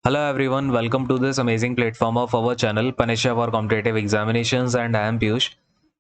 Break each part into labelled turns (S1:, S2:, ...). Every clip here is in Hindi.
S1: Hello everyone, welcome to this amazing platform of our channel Panisha for Competitive Examinations and I am Piyush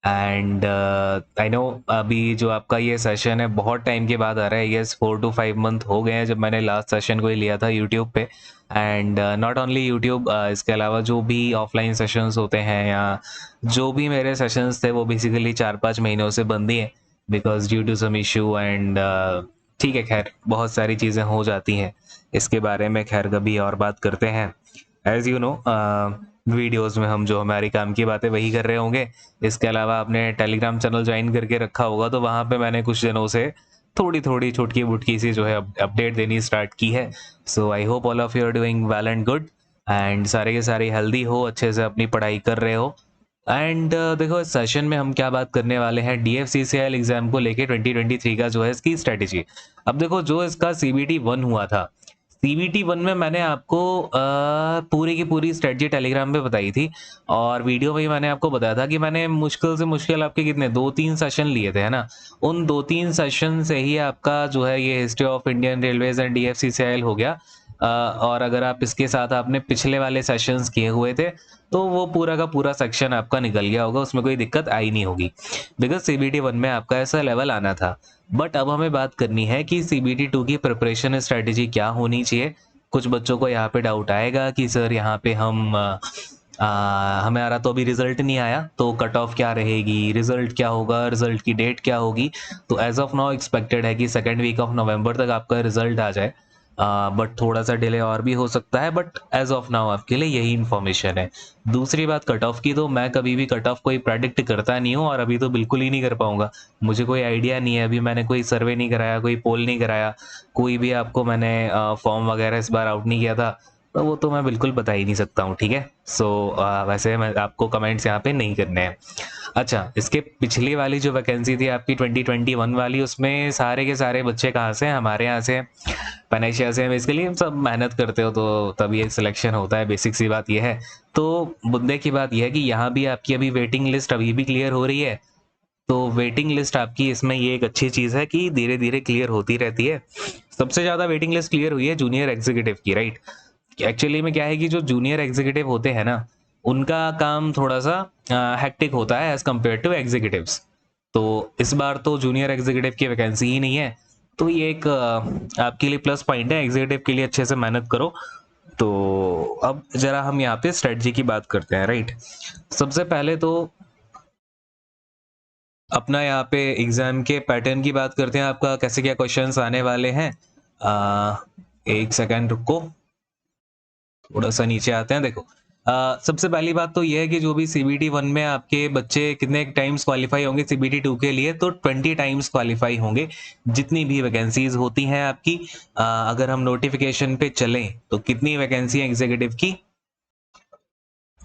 S1: and I know अभी जो आपका ये सेशन है बहुत टाइम के बाद आ रहा है। यस 4 to 5 मंथ हो गए हैं जब मैंने लास्ट सेशन को ही लिया था यूट्यूब पे एंड नॉट ओनली यूट्यूब, इसके अलावा जो भी ऑफलाइन सेशंस होते हैं या जो भी मेरे सेशंस थे वो बेसिकली 4-5 महीनों से बंद ही है because due to some issue and ठीक है, खैर बहुत सारी चीज़ें हो जाती हैं। इसके बारे में खैर कभी और बात करते हैं। एज यू नो वीडियोस में हम जो हमारी काम की बातें वही कर रहे होंगे। इसके अलावा आपने टेलीग्राम चैनल ज्वाइन करके रखा होगा तो वहाँ पे मैंने कुछ दिनों से थोड़ी थोड़ी छुटकी बुटकी सी जो है अपडेट देनी स्टार्ट की है। So I hope all of you are doing well and good एंड सारे के सारे हेल्दी हो, अच्छे से अपनी पढ़ाई कर रहे हो। एंड देखो इस सेशन में हम क्या बात करने वाले हैं, DFCCIL एग्जाम को लेके 2023 का जो है इसकी स्ट्रेटेजी। अब देखो जो इसका CBT 1 हुआ था, CBT 1 में मैंने आपको पूरी की पूरी स्ट्रेटजी टेलीग्राम पे बताई थी और वीडियो में ही मैंने आपको बताया था कि मैंने मुश्किल से मुश्किल आपके कितने 2-3 सेशन लिए थे, है ना। उन 2-3 सेशन से ही आपका जो है ये history of Indian railways and DFCCIL हो गया। और अगर आप इसके साथ आपने पिछले वाले सेशंस किए हुए थे तो वो पूरा का पूरा सेक्शन आपका निकल गया होगा, उसमें कोई दिक्कत आई नहीं होगी बिकॉज CBT 1 में आपका ऐसा लेवल आना था। बट अब हमें बात करनी है कि CBT 2 की प्रिपरेशन स्ट्रेटेजी क्या होनी चाहिए। कुछ बच्चों को यहाँ पे डाउट आएगा कि सर यहाँ पे हमारा तो अभी रिजल्ट नहीं आया तो कट ऑफ क्या रहेगी, रिजल्ट क्या होगा, रिजल्ट की डेट क्या होगी। तो एज ऑफ नाउ एक्सपेक्टेड है कि सेकेंड वीक ऑफ नवंबर तक आपका रिजल्ट आ जाए। बट थोड़ा सा डिले और भी हो सकता है, बट एज ऑफ नाउ आपके लिए यही इन्फॉर्मेशन है। दूसरी बात कट ऑफ की, तो मैं कभी भी कट ऑफ कोई प्रेडिक्ट करता नहीं हूँ और अभी तो बिल्कुल ही नहीं कर पाऊंगा। मुझे कोई आइडिया नहीं है, अभी मैंने कोई सर्वे नहीं कराया, कोई पोल नहीं कराया, कोई भी आपको मैंने फॉर्म वगैरह इस बार आउट नहीं किया था, तो वो तो मैं बिल्कुल बता ही नहीं सकता हूँ। ठीक है, सो वैसे मैं आपको कमेंट्स यहाँ पे नहीं करने हैं। अच्छा, इसके पिछली वाली जो वैकेंसी थी आपकी 2021 वाली, उसमें सारे के सारे बच्चे कहाँ से हैं? हमारे यहाँ से, पेनेशिया से। बेसिकली हम सब मेहनत करते हो तो तब ये सिलेक्शन होता है, बेसिक सी बात ये है। तो मुद्दे की बात यह है कि यहाँ भी आपकी अभी वेटिंग लिस्ट अभी भी क्लियर हो रही है। तो वेटिंग लिस्ट आपकी इसमें ये एक अच्छी चीज़ है कि धीरे धीरे क्लियर होती रहती है। सबसे ज़्यादा वेटिंग लिस्ट क्लियर हुई है जूनियर एग्जीक्यूटिव की, राइट। एक्चुअली में क्या है कि जो जूनियर एग्जीक्यूटिव होते हैं ना, उनका काम थोड़ा सा हेक्टिक होता है एज कम्पेयर टू एग्जीक्यूटिव्स। तो इस बार तो जूनियर एग्जीक्यूटिव की वैकेंसी ही नहीं है, तो ये एक आपके लिए प्लस पॉइंट है। एग्जीक्यूटिव के लिए अच्छे से मेहनत करो। तो अब जरा हम यहाँ पे स्ट्रेटजी की बात करते हैं, राइट। सबसे पहले तो अपना यहाँ पे एग्जाम के पैटर्न की बात करते हैं, आपका कैसे क्या क्वेश्चंस आने वाले हैं। एक सेकंड रुको, थोड़ा सा नीचे आते हैं। देखो सबसे पहली बात तो ये है कि जो भी CBT 1 में आपके बच्चे कितने टाइम्स क्वालिफाई होंगे CBT 2 के लिए, तो 20 टाइम्स क्वालिफाई होंगे जितनी भी वैकेंसीज होती हैं आपकी। अगर हम नोटिफिकेशन पे चलें तो कितनी वैकेंसी है एग्जीक्यूटिव की,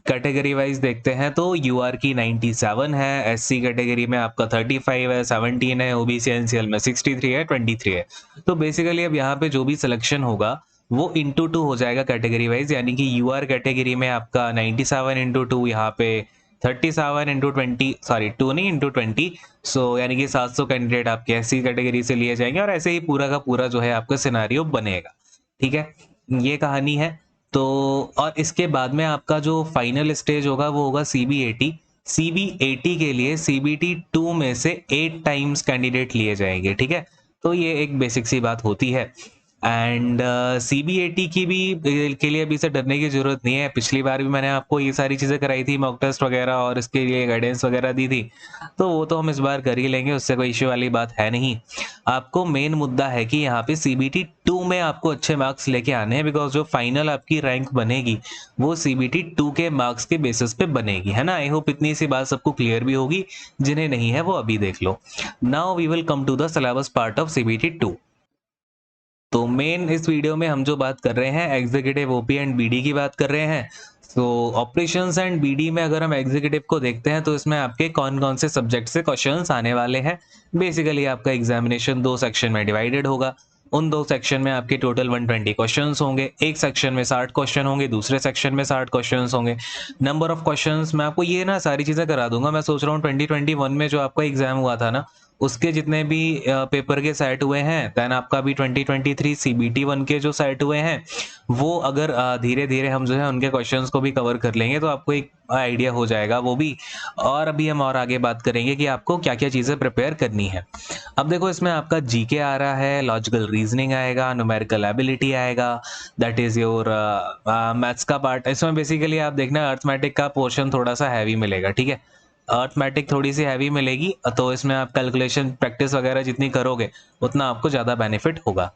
S1: कैटेगरी वाइज देखते हैं तो UR की 97 है, SC कैटेगरी में आपका 35 है, 17 है, OBC NCL में 63 है, 23 है। तो बेसिकली अब यहाँ पे जो भी सिलेक्शन होगा वो इंटू 2 हो जाएगा कैटेगरी वाइज, यानी कि UR कैटेगरी में आपका 97 इंटू 2, यहाँ पे 37 इंटू 20, सॉरी 2 नहीं इंटू 20। सो यानी कि 700 कैंडिडेट आपके SC कैटेगरी से लिए जाएंगे और ऐसे ही पूरा का पूरा जो है आपका सिनारियो बनेगा। ठीक है, ये कहानी है। तो और इसके बाद में आपका जो फाइनल स्टेज होगा वो होगा CB80। CB80 के लिए CBT 2 में से 8 टाइम्स कैंडिडेट लिए जाएंगे। ठीक है, तो ये एक बेसिक सी बात होती है। एंड CB80 की भी के लिए अभी से डरने की जरूरत नहीं है। पिछली बार भी मैंने आपको ये सारी चीजें कराई थी, मॉक टेस्ट वगैरह और इसके लिए गाइडेंस वगैरह दी थी, तो वो तो हम इस बार कर ही लेंगे, उससे कोई इश्यू वाली बात है नहीं। आपको मेन मुद्दा है कि यहाँ पे CBT 2 में आपको अच्छे मार्क्स लेके आने हैं, बिकॉज जो फाइनल आपकी रैंक बनेगी वो CBT 2 के मार्क्स के बेसिस पे बनेगी, है ना। आई होप इतनी सी बात सबको क्लियर भी होगी, जिन्हें नहीं है वो अभी देख लो। Now we will come to the syllabus part of CBT 2। तो मेन इस वीडियो में हम जो बात कर रहे हैं एग्जीक्यूटिव OP एंड BD की बात कर रहे हैं। तो ऑपरेशंस एंड BD में अगर हम एग्जीक्यूटिव को देखते हैं तो इसमें आपके कौन कौन से सब्जेक्ट से क्वेश्चंस आने वाले हैं। बेसिकली आपका एग्जामिनेशन 2 सेक्शन में डिवाइडेड होगा। उन 2 सेक्शन में आपके टोटल 120 क्वेश्चंस होंगे। एक सेक्शन में 60 क्वेश्चन होंगे, दूसरे सेक्शन में 60 क्वेश्चंस होंगे। नंबर ऑफ क्वेश्चंस मैं आपको ये ना सारी चीजें करा दूंगा। मैं सोच रहा हूँ 2021 में जो आपका एग्जाम हुआ था ना, उसके जितने भी पेपर के सेट हुए हैं, देन आपका भी 2023 सीबीटी 1 के जो सेट हुए हैं, वो अगर धीरे धीरे हम जो है उनके क्वेश्चंस को भी कवर कर लेंगे तो आपको एक आइडिया हो जाएगा वो भी। और अभी हम और आगे बात करेंगे कि आपको क्या क्या चीज़ें प्रिपेयर करनी है। अब देखो इसमें आपका जीके आ रहा है, लॉजिकल रीजनिंग आएगा, न्यूमेरिकल एबिलिटी आएगा, दैट इज योर मैथ्स का पार्ट। इसमें बेसिकली आप देखना अर्थमेटिक का पोर्शन थोड़ा सा हैवी मिलेगा, ठीक है, अर्थमेटिक थोड़ी सी हैवी मिलेगी, तो इसमें आप कैलकुलेशन प्रैक्टिस वगैरह जितनी करोगे उतना आपको ज़्यादा बेनिफिट होगा।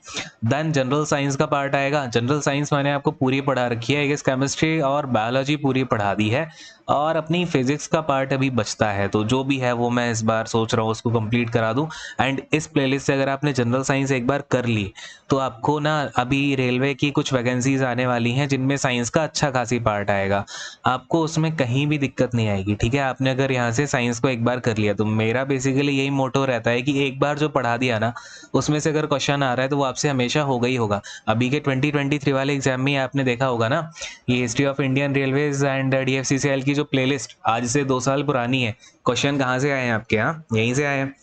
S1: देन जनरल साइंस का पार्ट आएगा। जनरल साइंस मैंने आपको पूरी पढ़ा रखी है, इस केमिस्ट्री और बायोलॉजी पूरी पढ़ा दी है, और अपनी फिजिक्स का पार्ट अभी बचता है, तो जो भी है वो मैं इस बार सोच रहा हूँ उसको कंप्लीट करा दूँ। एंड इस प्लेलिस्ट से अगर आपने जनरल साइंस एक बार कर ली तो आपको ना अभी रेलवे की कुछ वैकेंसीज आने वाली हैं जिनमें साइंस का अच्छा खासी पार्ट आएगा, आपको उसमें कहीं भी दिक्कत नहीं आएगी, ठीक है। आपने अगर यहाँ से साइंस को एक बार कर लिया तो मेरा बेसिकली यही मोटो रहता है कि एक बार जो पढ़ा दिया ना उसमें से अगर क्वेश्चन आ रहा है तो वो आपसे हमेशा होगा ही होगा। अभी के 2023 वाले एग्जाम में आपने देखा होगा ना, ये history of Indian railways and DFCCL की जो प्लेलिस्ट आज से 2 साल पुरानी है, क्वेश्चन कहाँ से आए हैं आपके यहाँ, यहीं से आए हैं।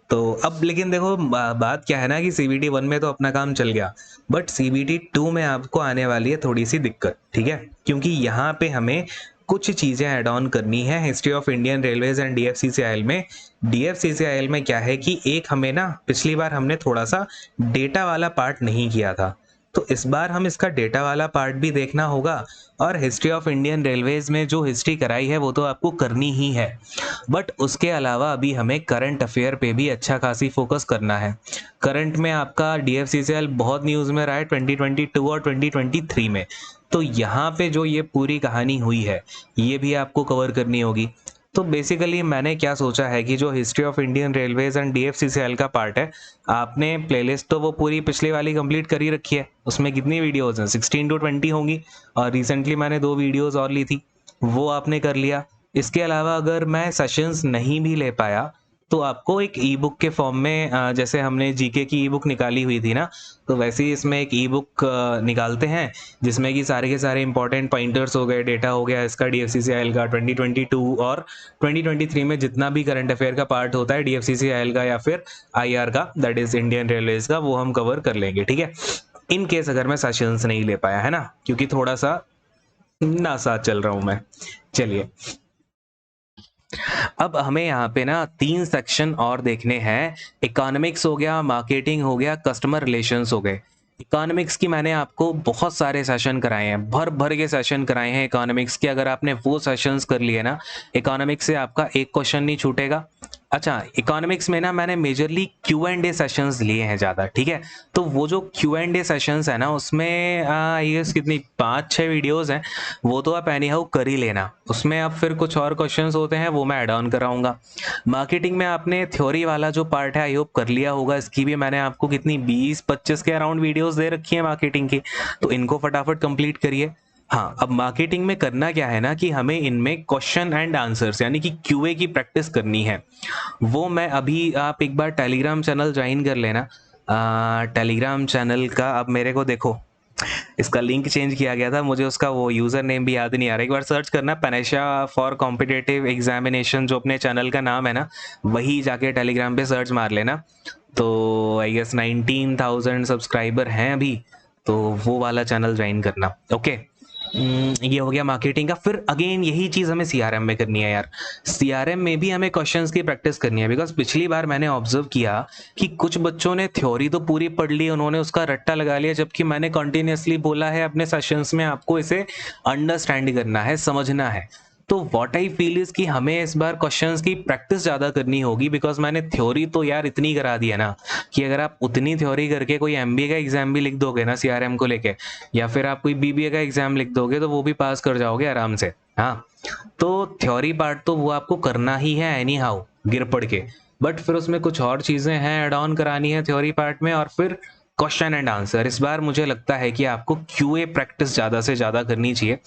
S1: तो अब लेकिन देखो बात क्या है ना कि सीबीटी 1 में तो अपना काम चल गया, बट सीबीटी 2 में आपको आने वाली है थोड़ी सी दिक्कत, ठीक है, क्योंकि यहाँ पे हमें कुछ चीज़ें ऐड ऑन करनी है history of Indian railways and DFCCIL में। डीएफसीसीआईएल में क्या है कि एक हमें ना पिछली बार हमने थोड़ा सा डेटा वाला पार्ट नहीं किया था, तो इस बार हम इसका डेटा वाला पार्ट भी देखना होगा, और हिस्ट्री ऑफ इंडियन रेलवेज में जो हिस्ट्री कराई है वो तो आपको करनी ही है, बट उसके अलावा अभी हमें करंट अफेयर पे भी अच्छा खासी फोकस करना है। करंट में आपका डीएफसीसीएल बहुत न्यूज़ में रहा है 2022 और 2023 में, तो यहाँ पे जो ये पूरी कहानी हुई है ये भी आपको कवर करनी होगी। तो बेसिकली मैंने क्या सोचा है कि जो history of Indian railways and DFCCL का पार्ट है, आपने प्लेलिस्ट तो वो पूरी पिछली वाली कंप्लीट कर ही रखी है, उसमें कितनी वीडियोस हैं 16 to 20 होंगी, और रिसेंटली मैंने 2 वीडियोस और ली थी, वो आपने कर लिया। इसके अलावा अगर मैं सेशंस नहीं भी ले पाया तो आपको एक ई बुक के फॉर्म में जैसे हमने जीके की ई बुक निकाली हुई थी ना, तो वैसे ही इसमें एक ई बुक निकालते हैं जिसमें कि सारे के सारे इंपॉर्टेंट पॉइंटर्स हो गए, डेटा हो गया इसका डीएफसीसीआईएल का 2022 और 2023 में जितना भी करंट अफेयर का पार्ट होता है डीएफसीसीआईएल का या फिर आईआर का, दैट इज इंडियन रेलवेज का, वो हम कवर कर लेंगे, ठीक है, इन केस अगर मैं सेशंस नहीं ले पाया, है ना, क्योंकि थोड़ा सा ना साथ चल रहा हूं मैं। चलिए अब हमें यहाँ पे ना 3 सेक्शन और देखने हैं। इकोनॉमिक्स हो गया, मार्केटिंग हो गया, कस्टमर रिलेशंस हो गए। इकोनॉमिक्स की मैंने आपको बहुत सारे सेशन कराए हैं, भर भर के सेशन कराए हैं इकोनॉमिक्स के, अगर आपने वो सेशंस कर लिए ना इकोनॉमिक्स से आपका एक क्वेश्चन नहीं छूटेगा। अच्छा, इकोनॉमिक्स में ना मैंने majorly Q and A sessions लिए हैं ज़्यादा, ठीक है, तो वो जो क्यू एंड ए सेशंस है ना उसमें ये कितनी 5-6 वीडियोस हैं, वो तो आप एनी हाउ कर ही लेना, उसमें अब फिर कुछ और क्वेश्चंस होते हैं वो मैं ऐड ऑन कराऊंगा। मार्केटिंग में आपने थ्योरी वाला जो पार्ट है आई होप कर लिया होगा, इसकी भी मैंने आपको कितनी 20-25 के अराउंड वीडियोस दे रखी है मार्केटिंग की, तो इनको फटाफट कंप्लीट करिए। हाँ, अब मार्केटिंग में करना क्या है ना कि हमें इनमें क्वेश्चन एंड आंसर्स यानी कि क्यूए की प्रैक्टिस करनी है, वो मैं अभी आप एक बार टेलीग्राम चैनल ज्वाइन कर लेना। टेलीग्राम चैनल का अब मेरे को देखो इसका लिंक चेंज किया गया था, मुझे उसका वो यूज़र नेम भी याद नहीं आ रहा, एक बार सर्च करना पनेशा फॉर कॉम्पिटिटिव एग्जामिनेशन, जो अपने चैनल का नाम है ना, वही जाके टेलीग्राम पे सर्च मार लेना। तो आई गेस 19,000 सब्सक्राइबर हैं अभी, तो वो वाला चैनल ज्वाइन करना, ओके। ये हो गया मार्केटिंग का। फिर अगेन यही चीज़ हमें सीआरएम में करनी है यार, सीआरएम में भी हमें क्वेश्चंस की प्रैक्टिस करनी है, बिकॉज पिछली बार मैंने ऑब्जर्व किया कि कुछ बच्चों ने थ्योरी तो पूरी पढ़ ली, उन्होंने उसका रट्टा लगा लिया, जबकि मैंने कंटिन्यूअसली बोला है अपने सेशंस में आपको इसे अंडरस्टैंड करना है, समझना है। तो व्हाट आई फील इज कि हमें इस बार क्वेश्चंस की प्रैक्टिस ज़्यादा करनी होगी, बिकॉज मैंने थ्योरी तो यार इतनी करा दी है ना कि अगर आप उतनी थ्योरी करके कोई एमबीए का एग्जाम भी लिख दोगे ना सीआरएम को लेके, या फिर आप कोई बीबीए का एग्जाम लिख दोगे तो वो भी पास कर जाओगे आराम से। हाँ, तो थ्योरी पार्ट तो वो आपको करना ही है एनी हाउ गिर पड़ के, बट फिर उसमें कुछ और चीज़ें हैं ऐड ऑन करानी है थ्योरी पार्ट में, और फिर क्वेश्चन एंड आंसर। इस बार मुझे लगता है कि आपको क्यूए प्रैक्टिस ज़्यादा से ज़्यादा करनी चाहिए,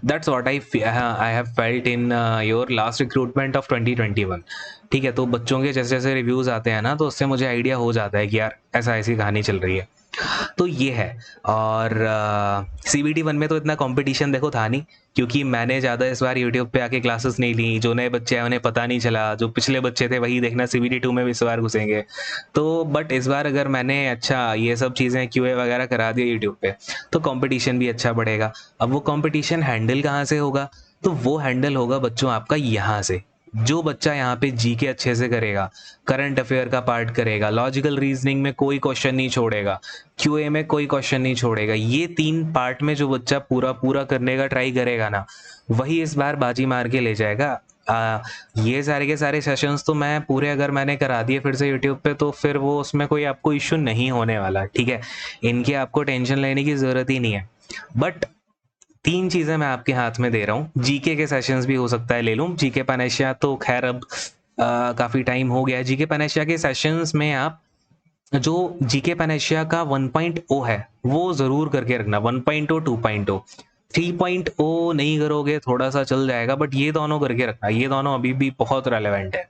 S1: that's what I have felt in your last recruitment of 2021, ठीक है। तो बच्चों के जैसे जैसे रिव्यूज़ आते हैं ना तो उससे मुझे आइडिया हो जाता है कि यार ऐसा ऐसी कहानी चल रही है। तो ये है। और CBT 1 में तो इतना कंपटीशन देखो था नहीं, क्योंकि मैंने ज़्यादा इस बार यूट्यूब पे आके क्लासेस नहीं ली। जो नए बच्चे हैं उन्हें पता नहीं चला, जो पिछले बच्चे थे वही देखना CBT 2 में भी इस बार घुसेंगे। तो बट इस बार अगर मैंने अच्छा ये सब चीज़ें QA वगैरह करा दिया यूट्यूब पे, तो कंपटीशन भी अच्छा बढ़ेगा। अब वो कंपटीशन हैंडल कहाँ से होगा? तो वो हैंडल होगा बच्चों आपका यहाँ से। जो बच्चा यहाँ पे जीके अच्छे से करेगा, करंट अफेयर का पार्ट करेगा, लॉजिकल रीजनिंग में कोई क्वेश्चन नहीं छोड़ेगा, QA में कोई क्वेश्चन नहीं छोड़ेगा, ये 3 पार्ट में जो बच्चा पूरा पूरा करने का ट्राई करेगा ना, वही इस बार बाजी मार के ले जाएगा। ये सारे के सारे सेशंस तो मैं पूरे अगर मैंने करा दिए फिर से यूट्यूब पे, तो फिर वो उसमें कोई आपको इश्यू नहीं होने वाला, ठीक है। इनकी आपको टेंशन लेने की ज़रूरत ही नहीं है। बट 3 चीज़ें मैं आपके हाथ में दे रहा हूँ। जीके के सेशंस भी हो सकता है ले लूँ। जीके पनेशिया तो खैर अब काफ़ी टाइम हो गया है। जीके पनेशिया के सेशंस में आप जो जीके पनेशिया का 1.0 है वो ज़रूर करके रखना। 1.0 2.0 3.0 नहीं करोगे थोड़ा सा चल जाएगा, बट ये दोनों करके रखना। ये दोनों अभी भी बहुत रेलेवेंट है।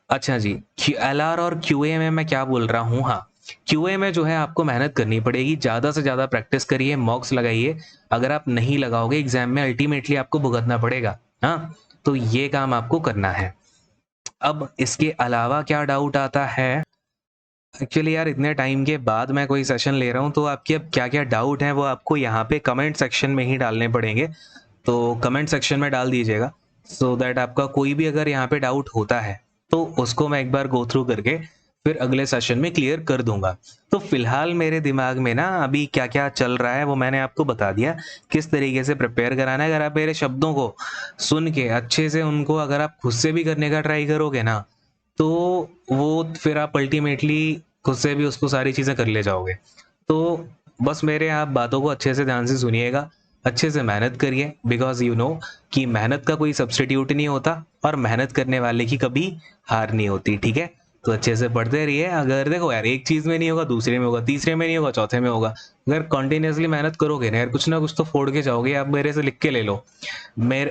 S1: अच्छा जी, LR और QA में मैं क्या बोल रहा हूँ? हाँ, QA में जो है आपको मेहनत करनी पड़ेगी, ज़्यादा से ज़्यादा प्रैक्टिस करिए, मॉक्स लगाइए। अगर आप नहीं लगाओगे एग्जाम में अल्टीमेटली आपको भुगतना पड़ेगा। हाँ, तो ये काम आपको करना है। अब इसके अलावा क्या डाउट आता है? एक्चुअली यार इतने टाइम के बाद मैं कोई सेशन ले रहा हूँ, तो आपके अब क्या-क्या डाउट हैं वो आपको यहाँ पे कमेंट सेक्शन में ही डालने पड़ेंगे। तो कमेंट सेक्शन में डाल दीजिएगा, सो दैट आपका कोई भी अगर यहाँ पे डाउट होता है तो उसको मैं एक बार गो थ्रू करके फिर अगले सेशन में क्लियर कर दूंगा। तो फिलहाल मेरे दिमाग में ना अभी क्या-क्या चल रहा है वो मैंने आपको बता दिया, किस तरीके से प्रिपेयर कराना है। अगर आप मेरे शब्दों को सुन के अच्छे से उनको अगर आप खुद से भी करने का ट्राई करोगे ना, तो वो फिर आप अल्टीमेटली खुद से भी उसको सारी चीज़ें कर ले जाओगे। तो बस मेरे आप बातों को अच्छे से ध्यान से सुनिएगा, अच्छे से मेहनत करिए, बिकॉज़ यू नो कि मेहनत का कोई सब्स्टिट्यूट नहीं होता और मेहनत करने वाले की कभी हार नहीं होती, ठीक है? तो अच्छे से पढ़ते रहिए। अगर देखो यार एक चीज़ में नहीं होगा, दूसरे में होगा, तीसरे में नहीं होगा, चौथे में होगा। अगर कंटिन्यूअसली मेहनत करोगे ना यार, कुछ ना कुछ तो फोड़ के जाओगे। आप मेरे से लिख के ले लो।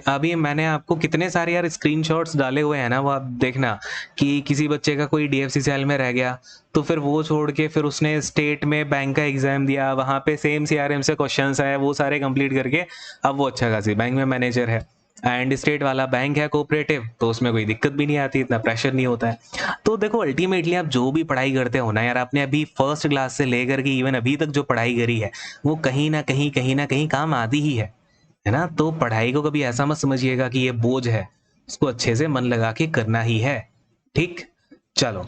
S1: अभी मैंने आपको कितने सारे यार स्क्रीनशॉट्स डाले हुए हैं ना, वो आप देखना कि किसी बच्चे का कोई DFCCL में रह गया, तो फिर वो छोड़ के फिर उसने स्टेट में बैंक का एग्जाम दिया, वहाँ पे सेम CRM से क्वेश्चंस आए, वो सारे कंप्लीट करके अब वो अच्छा खासी बैंक में मैनेजर है। एंड स्टेट वाला बैंक है कोऑपरेटिव, तो उसमें कोई दिक्कत भी नहीं आती, इतना प्रेशर नहीं होता है। तो देखो अल्टीमेटली आप जो भी पढ़ाई करते हो ना यार, आपने अभी फर्स्ट क्लास से लेकर के इवन अभी तक जो पढ़ाई करी है, वो कहीं ना कहीं काम आती ही है ना? तो पढ़ाई को कभी ऐसा मत समझिएगा कि ये बोझ है, उसको अच्छे से मन लगा के करना ही है, ठीक? चलो,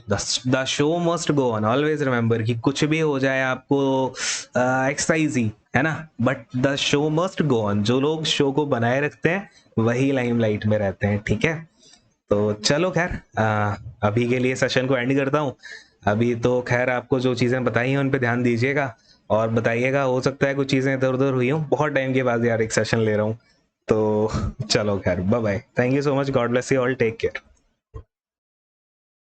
S1: the show must go on. Always remember कि कुछ भी हो जाए आपको एक्सरसाइज ही है ना, but the show must go on. जो लोग शो को बनाए रखते हैं वही लाइमलाइट में रहते हैं, ठीक है? तो चलो खैर, अभी के लिए सेशन को एंड करता हूँ। अभी तो खैर आपको जो चीज़ें बताई हैं उन पे ध्यान दीजिएगा और बताइएगा, हो सकता है कुछ चीज़ें इधर उधर हुई हों। बहुत टाइम के बाद यार एक सेशन ले रहा हूँ। तो चलो खैर, bye bye, thank you so much, God bless you all, take care.